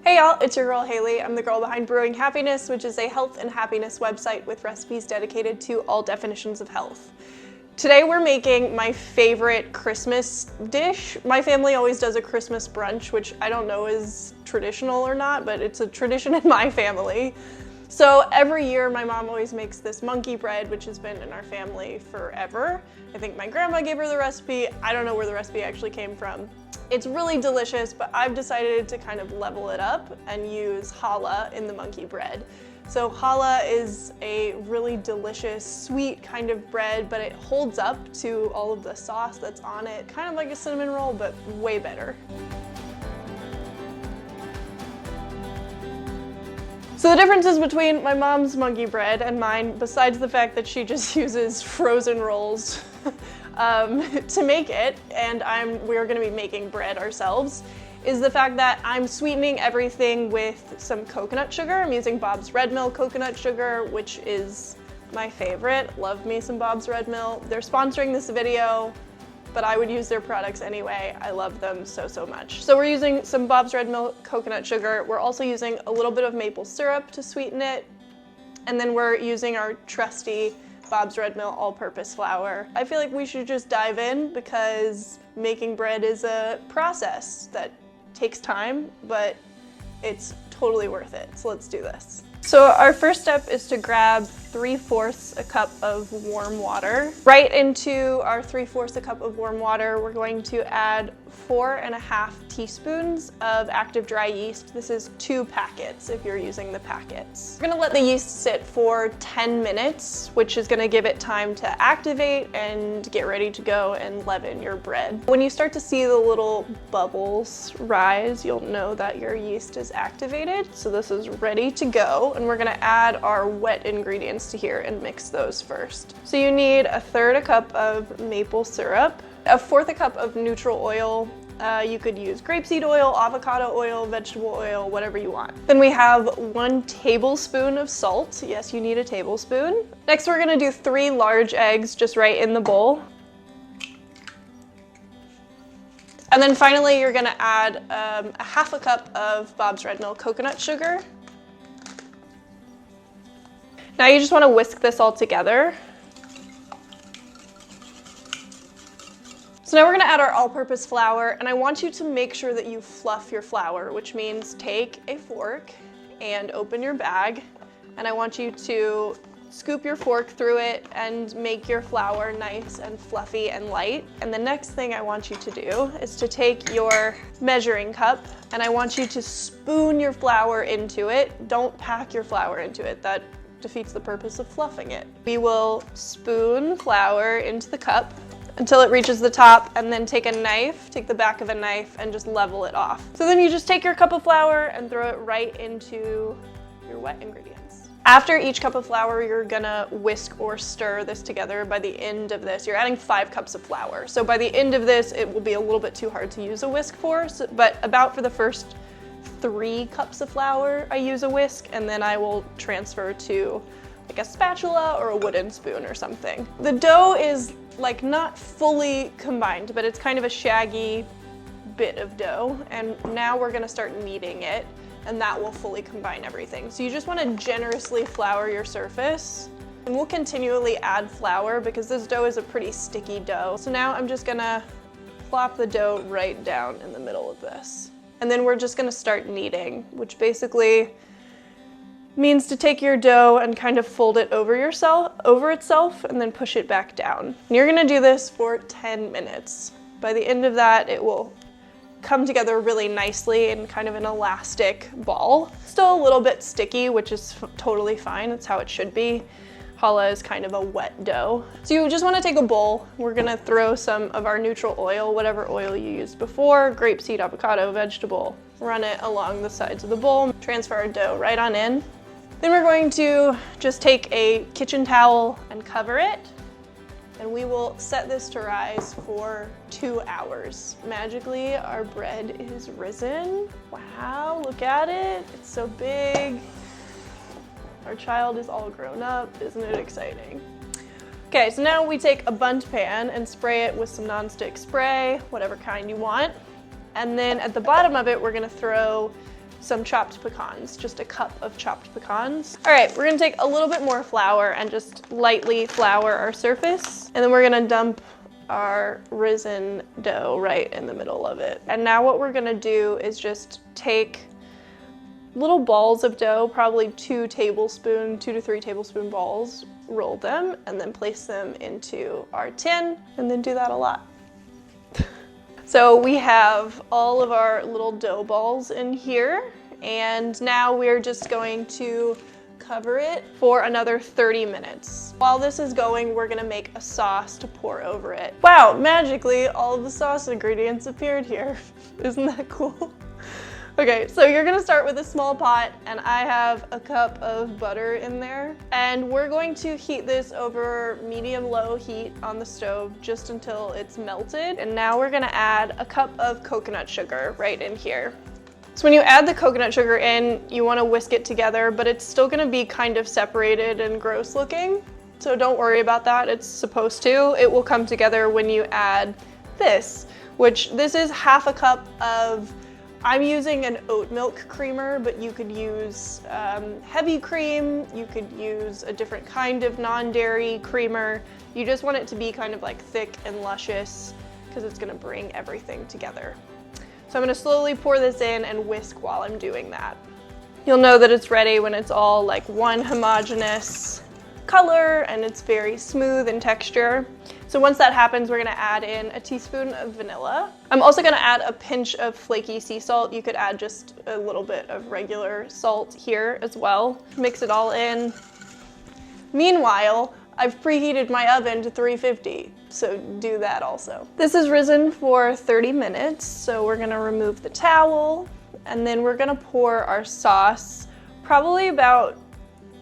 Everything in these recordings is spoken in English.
Hey y'all, it's your girl Haley. I'm the girl behind Brewing Happiness, which is a health and happiness website with recipes dedicated to all definitions of health. Today we're making my favorite Christmas dish. My family always does a Christmas brunch, which I don't know is traditional or not, but it's a tradition in my family. So every year my mom always makes this monkey bread, which has been in our family forever. I think my grandma gave her the recipe. I don't know where the recipe actually came from. It's really delicious, but I've decided to kind of level it up and use challah in the monkey bread. So challah is a really delicious, sweet kind of bread, but it holds up to all of the sauce that's on it. Kind of like a cinnamon roll, but way better. So the differences between my mom's monkey bread and mine, besides the fact that she just uses frozen rolls to make it, and we're gonna be making bread ourselves, is the fact that I'm sweetening everything with some coconut sugar. I'm using Bob's Red Mill coconut sugar, which is my favorite. Love me some Bob's Red Mill. They're sponsoring this video, but I would use their products anyway. I love them so, so much. So we're using some Bob's Red Mill coconut sugar. We're also using a little bit of maple syrup to sweeten it. And then we're using our trusty Bob's Red Mill all-purpose flour. I feel like we should just dive in because making bread is a process that takes time, but it's totally worth it. So let's do this. So our first step is to grab 3/4 a cup of warm water. Right into our 3/4 a cup of warm water, we're going to add 4.5 teaspoons of active dry yeast. This is 2 packets if you're using the packets. We're gonna let the yeast sit for 10 minutes, which is gonna give it time to activate and get ready to go and leaven your bread. When you start to see the little bubbles rise, you'll know that your yeast is activated. So this is ready to go, and we're gonna add our wet ingredients to here and mix those first. So you need 1/3 a cup of maple syrup, 1/4 a cup of neutral oil. You could use grapeseed oil, avocado oil, vegetable oil, whatever you want. Then we have 1 tablespoon of salt. Yes, you need a tablespoon. Next, we're gonna do 3 large eggs just right in the bowl. And then finally, you're gonna add 1/2 a cup of Bob's Red Mill coconut sugar. Now you just wanna whisk this all together. So now we're gonna add our all-purpose flour, and I want you to make sure that you fluff your flour, which means take a fork and open your bag, and I want you to scoop your fork through it and make your flour nice and fluffy and light. And the next thing I want you to do is to take your measuring cup, and I want you to spoon your flour into it. Don't pack your flour into it. That defeats the purpose of fluffing it. We will spoon flour into the cup until it reaches the top, and then take the back of a knife and just level it off. So then you just take your cup of flour and throw it right into your wet ingredients. After each cup of flour, you're gonna whisk or stir this together. By the end of this, you're adding 5 cups of flour. So by the end of this, it will be a little bit too hard to use a whisk for, but about for the first 3 cups of flour, I use a whisk, and then I will transfer to like a spatula or a wooden spoon or something. The dough is like not fully combined, but it's kind of a shaggy bit of dough. And now we're gonna start kneading it, and that will fully combine everything. So you just wanna generously flour your surface, and we'll continually add flour because this dough is a pretty sticky dough. So now I'm just gonna plop the dough right down in the middle of this. And then we're just gonna start kneading, which basically means to take your dough and kind of fold it over itself and then push it back down. And you're gonna do this for 10 minutes. By the end of that, it will come together really nicely in kind of an elastic ball. Still a little bit sticky, which is totally fine. That's how it should be. Challah is kind of a wet dough. So you just wanna take a bowl. We're gonna throw some of our neutral oil, whatever oil you used before, grapeseed, avocado, vegetable. Run it along the sides of the bowl. Transfer our dough right on in. Then we're going to just take a kitchen towel and cover it, and we will set this to rise for 2 hours. Magically, our bread is risen. Wow, look at it. It's so big. Our child is all grown up. Isn't it exciting? Okay, so now we take a bundt pan and spray it with some nonstick spray, whatever kind you want. And then at the bottom of it, we're gonna throw some chopped pecans, just a cup of chopped pecans. All right, we're gonna take a little bit more flour and just lightly flour our surface. And then we're gonna dump our risen dough right in the middle of it. And now what we're gonna do is just take little balls of dough, probably 2 to 3 tablespoon balls, roll them, and then place them into our tin, and then do that a lot. So we have all of our little dough balls in here, and now we're just going to cover it for another 30 minutes. While this is going, we're gonna make a sauce to pour over it. Wow, magically, all of the sauce ingredients appeared here. Isn't that cool? Okay, so you're gonna start with a small pot, and I have a cup of butter in there. And we're going to heat this over medium-low heat on the stove just until it's melted. And now we're gonna add a cup of coconut sugar right in here. So when you add the coconut sugar in, you wanna whisk it together, but it's still gonna be kind of separated and gross looking. So don't worry about that, it's supposed to. It will come together when you add this, which this is half a cup of, I'm using an oat milk creamer, but you could use heavy cream, you could use a different kind of non-dairy creamer. You just want it to be kind of like thick and luscious because it's gonna bring everything together. So I'm gonna slowly pour this in and whisk while I'm doing that. You'll know that it's ready when it's all like one homogeneous color and it's very smooth in texture. So once that happens, we're gonna add in a teaspoon of vanilla. I'm also gonna add a pinch of flaky sea salt. You could add just a little bit of regular salt here as well. Mix it all in. Meanwhile, I've preheated my oven to 350, so do that also. This is risen for 30 minutes, so we're gonna remove the towel, and then we're gonna pour our sauce, probably about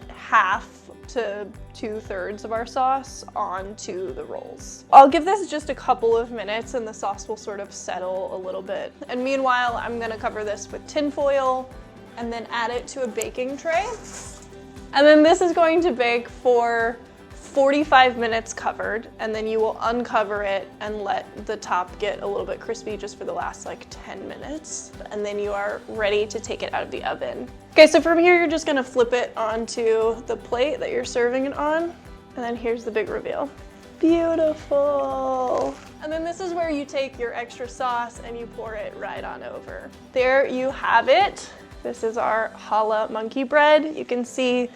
half to 2/3 of our sauce onto the rolls. I'll give this just a couple of minutes and the sauce will sort of settle a little bit. And meanwhile, I'm gonna cover this with tin foil and then add it to a baking tray. And then this is going to bake for 45 minutes covered, and then you will uncover it and let the top get a little bit crispy just for the last like 10 minutes. And then you are ready to take it out of the oven. Okay, so from here, you're just gonna flip it onto the plate that you're serving it on. And then here's the big reveal. Beautiful. And then this is where you take your extra sauce and you pour it right on over. There you have it. This is our challah monkey bread. You can see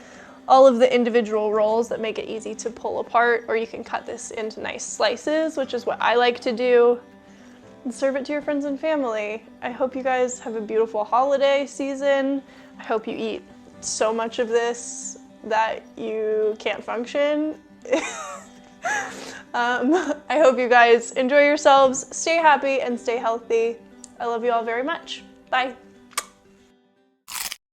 all of the individual rolls that make it easy to pull apart, or you can cut this into nice slices, which is what I like to do, and serve it to your friends and family. I hope you guys have a beautiful holiday season. I hope you eat so much of this that you can't function. I hope you guys enjoy yourselves, stay happy and stay healthy. I love you all very much. Bye.